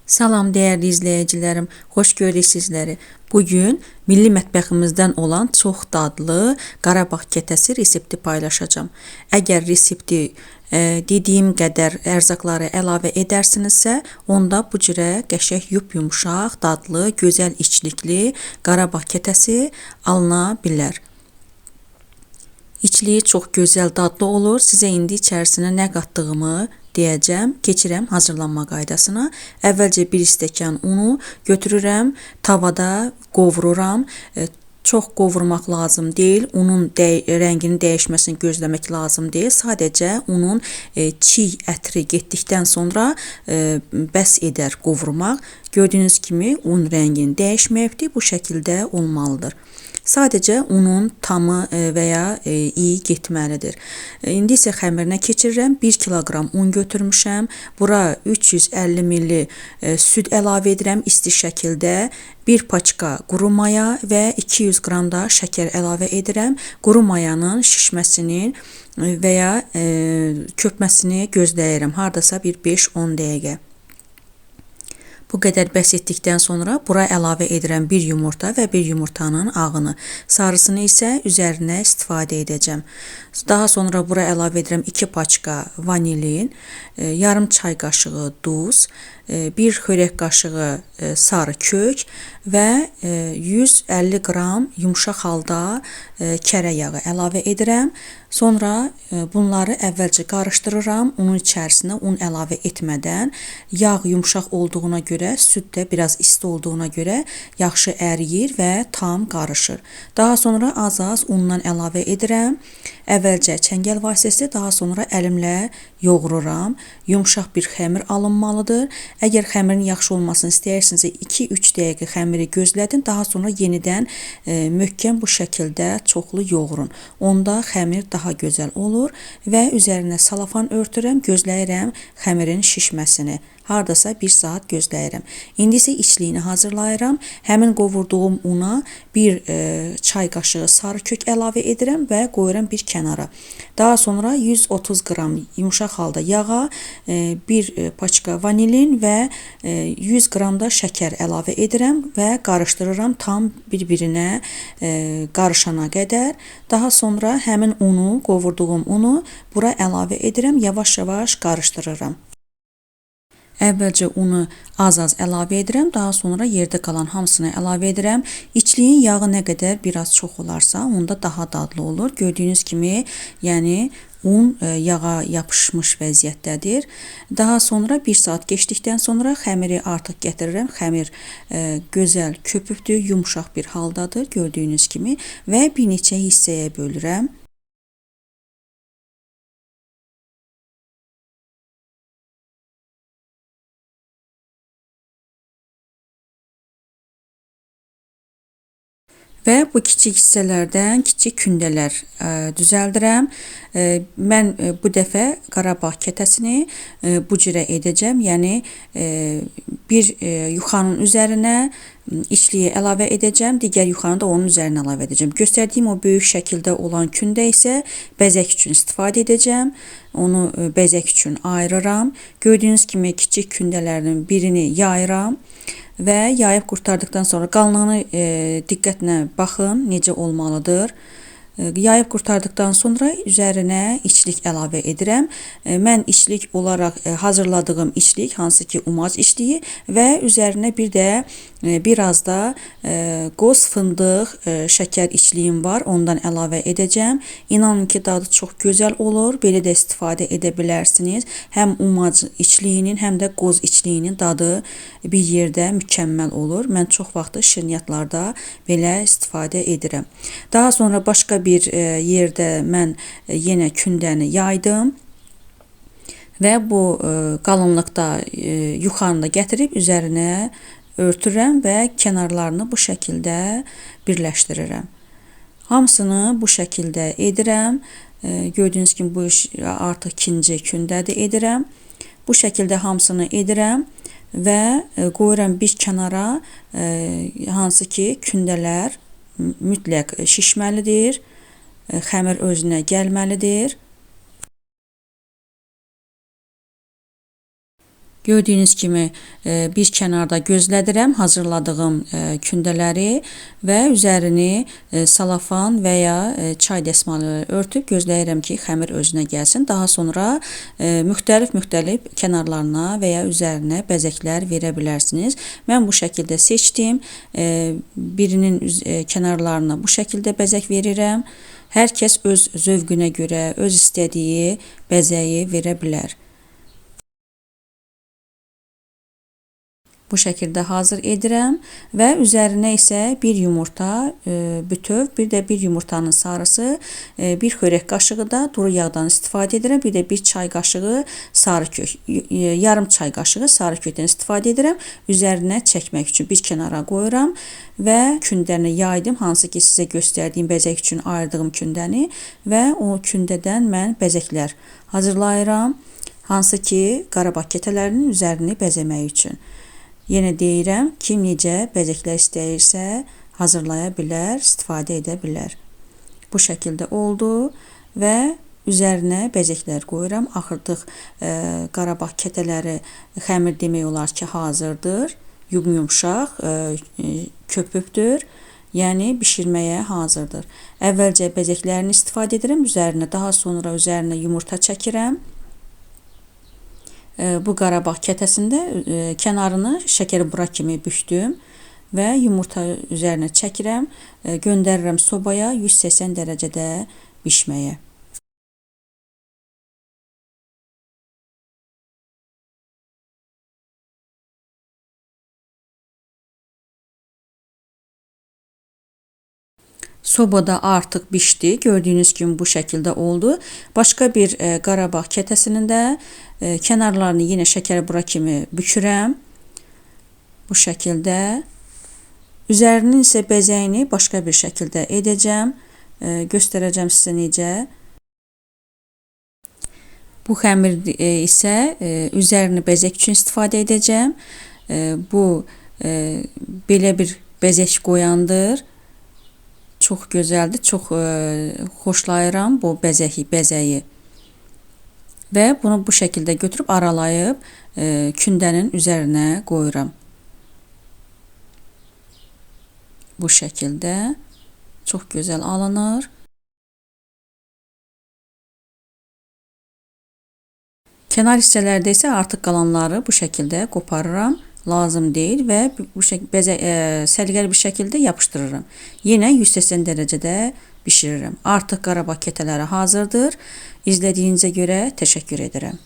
Salam değerli izleyicilerim, xoş görürük sizləri. Bugün milli mətbəximizdən olan çox dadlı Qarabağ kətəsi resepti paylaşacağım. Əgər resepti dediyim qədər ərzaqları əlavə edərsinizsə, onda bu cürə qəşəng yumşaq, dadlı, gözəl içlikli Qarabağ kətəsi alına bilər. İçliyi çox gözəl, dadlı olur. Sizə indi içərisinə nə qatdığımı deyəcəm. Keçirəm hazırlanma qaydasına. Əvvəlcə 1 stəkan unu götürürəm, tavada qovururam. Çox qovurmaq lazım deyil. Unun rənginin dəyişməsini gözləmək lazım deyil. Sadəcə unun çiy ətri getdikdən sonra bəs edər qovurmaq. Gördüyünüz kimi un rəngini dəyişməyibdir. Bu şəkildə olmalıdır. Sadəcə unun tamı və ya iyi getməlidir. İndi isə xəmirinə keçirirəm. 1 kiloqram un götürmüşəm. Bura 350 ml süd əlavə edirəm isti şəkildə. 1 paçka quru maya və 200 qram da şəkər əlavə edirəm. Quru mayanın şişməsinin və ya köpməsini gözləyirəm. Hardasa bir 5-10 dəqiqə. Bu qədər bəs etdikdən sonra bura əlavə edirəm 1 yumurta və 1 yumurtanın ağını. Sarısını isə üzərinə istifadə edəcəm. Daha sonra bura əlavə edirəm 2 paçka vanilin, yarım çay qaşığı duz, 1 xörək qaşığı sarı kök və 150 qram yumşaq halda kərə yağı əlavə edirəm. Sonra bunları əvvəlcə qarışdırıram. Unun içərisinə un əlavə etmədən yağ yumşaq olduğuna görə, süd də biraz isti olduğuna görə yaxşı əriyir və tam qarışır. Daha sonra az-az undan əlavə edirəm. Əvvəlcə çəngəl vasitəsilə, daha sonra əlimlə yoğururam. Yumşaq bir xəmir alınmalıdır. Əgər xəmirin yaxşı olmasını istəyirsinizsə 2-3 dəqiqə xəmiri gözlədin, daha sonra yenidən möhkəm bu şəkildə çoxlu yoğurun. Onda xəmir daha gözəl olur və üzərinə salafan örtürəm, gözləyirəm xəmirin şişməsini. Hardasa 1 saat gözləyirəm. İndi isə içliyini hazırlayıram. Həmin qovurduğum una 1 çay qaşığı sarı kök əlavə edirəm və qoyuram bir kənara. Daha sonra 130 qram yumşaq halda yağa, 1 paçka vanilin və 100 qram da şəkər əlavə edirəm və qarışdırıram tam bir-birinə qarışana qədər. Daha sonra həmin unu, qovurduğum unu bura əlavə edirəm, yavaş-yavaş qarışdırıram. Əvvəlcə unu az-az əlavə edirəm, daha sonra yerdə qalan hamısını əlavə edirəm. İçliyin yağı nə qədər biraz çox olarsa, onda daha dadlı olur. Gördüyünüz kimi, yəni un yağa yapışmış vəziyyətdədir. Daha sonra 1 saat keçdikdən sonra xəmiri artıq gətirirəm. Xəmir gözəl köpübdür, yumşaq bir haldadır, gördüyünüz kimi və bir neçə hissəyə bölürəm. Və bu kiçik hissələrdən kiçik kündələr düzəldirəm. Mən bu dəfə Qarabağ kətəsini bu cürə edəcəm. Yəni bir yuxanın üzərinə içliyi əlavə edəcəm, digər yuxanı da onun üzərinə əlavə edəcəm. Göstərdiyim o böyük şəkildə olan kündə isə bəzək üçün istifadə edəcəm. Onu bəzək üçün ayırıram. Gördüyünüz kimi kiçik kündələrin birini yayıram. Və yayıb qurtardıqdan sonra qalınlığını diqqətlə baxın, necə olmalıdır. Yayıb qurtardıqdan sonra üzərinə içlik əlavə edirəm. Mən içlik olaraq hazırladığım içlik, hansı ki umac içliyi və üzərinə bir də biraz da qoz fındıq şəkər içliyim var, ondan əlavə edəcəm. İnanın ki, dadı çox gözəl olur, belə də istifadə edə bilərsiniz. Həm umac içliyinin, həm də qoz içliyinin dadı bir yerdə mükəmməl olur. Mən çox vaxt şirniyyatlarda belə istifadə edirəm. Daha sonra başqa bir yerdə mən yenə kündəni yaydım və bu qalınlıqda yuxarıda gətirib üzərinə örtürəm və kənarlarını bu şəkildə birləşdirirəm. Hamısını bu şəkildə edirəm. Gördüyünüz kimi bu iş artıq ikinci kündədir edirəm. Bu şəkildə hamısını edirəm və qoyuram bir kənara, hansı ki kündələr mütləq şişməlidir. Xəmir özünə gəlməlidir. Gördüyünüz kimi bir kənarda gözlədirəm hazırladığım kündələri və üzərini salafan və ya çay dəsmalı örtüb gözləyirəm ki, xəmir özünə gəlsin. Daha sonra müxtəlif kənarlarına və ya üzərinə bəzəklər verə bilərsiniz. Mən bu şəkildə seçdim. Birinin kənarlarına bu şəkildə bəzək verirəm. Hər kəs öz zövqünə görə, öz istədiyi bəzəyi verə bilər. Bu şəkildə hazır edirəm və üzərinə isə bir yumurta bütöv, bir də bir yumurtanın sarısı, bir xörək qaşığı da duru yağdan istifadə edirəm. Bir də bir çay qaşığı sarı kök, yarım çay qaşığı sarı kökdən istifadə edirəm. Üzərinə çəkmək üçün bir kənara qoyuram və kündəni yaydım. Hansı ki sizə göstərdiyim bəzək üçün ayırdığım kündəni və o kündədən mən bəzəklər hazırlayıram. Hansı ki Qarabağ kətələrinin üzərini bəzəmək üçün. Yenə deyirəm, kim necə bəzəklər istəyirsə hazırlaya bilər, istifadə edə bilər. Bu şəkildə oldu və üzərinə bəzəklər qoyuram. Axırdıq Qarabağ kətələri xəmir demək olar ki hazırdır. Yumşaq, köpükdür. Yəni bişirməyə hazırdır. Əvvəlcə bəzəklərini istifadə edirəm üzərinə, daha sonra üzərinə yumurta çəkirəm. Bu Qarabağ kətəsində kənarını şəkər bura kimi bükdüm və yumurta üzərinə çəkirəm, göndərirəm sobaya 180 dərəcədə bişməyə. Sobada artıq bişdi. Gördüyünüz kimi bu şəkildə oldu. Başqa bir Qarabağ kətəsinin də kənarlarını yenə şəkər bura kimi bükürəm. Bu şəkildə. Üzərinin isə bəzəyini başqa bir şəkildə edəcəm. Göstərəcəm sizə necə. Bu xəmir isə üzərini bəzək üçün istifadə edəcəm. Bu belə bir bəzək qoyandır. Çox gözəldir, çox xoşlayıram bu bəzəyi. Və bunu bu şəkildə götürüb aralayıb kündənin üzərinə qoyuram. Bu şəkildə çox gözəl alınır. Kənar hissələrdə isə artıq qalanları bu şəkildə qoparıram. Lazım deyil və bu səliqəli bir şəkildə yapışdırıram. Yenə 180 dərəcədə bişiririm. Artıq Qarabağ kətələri hazırdır. İzlədiyinizə görə təşəkkür edirəm.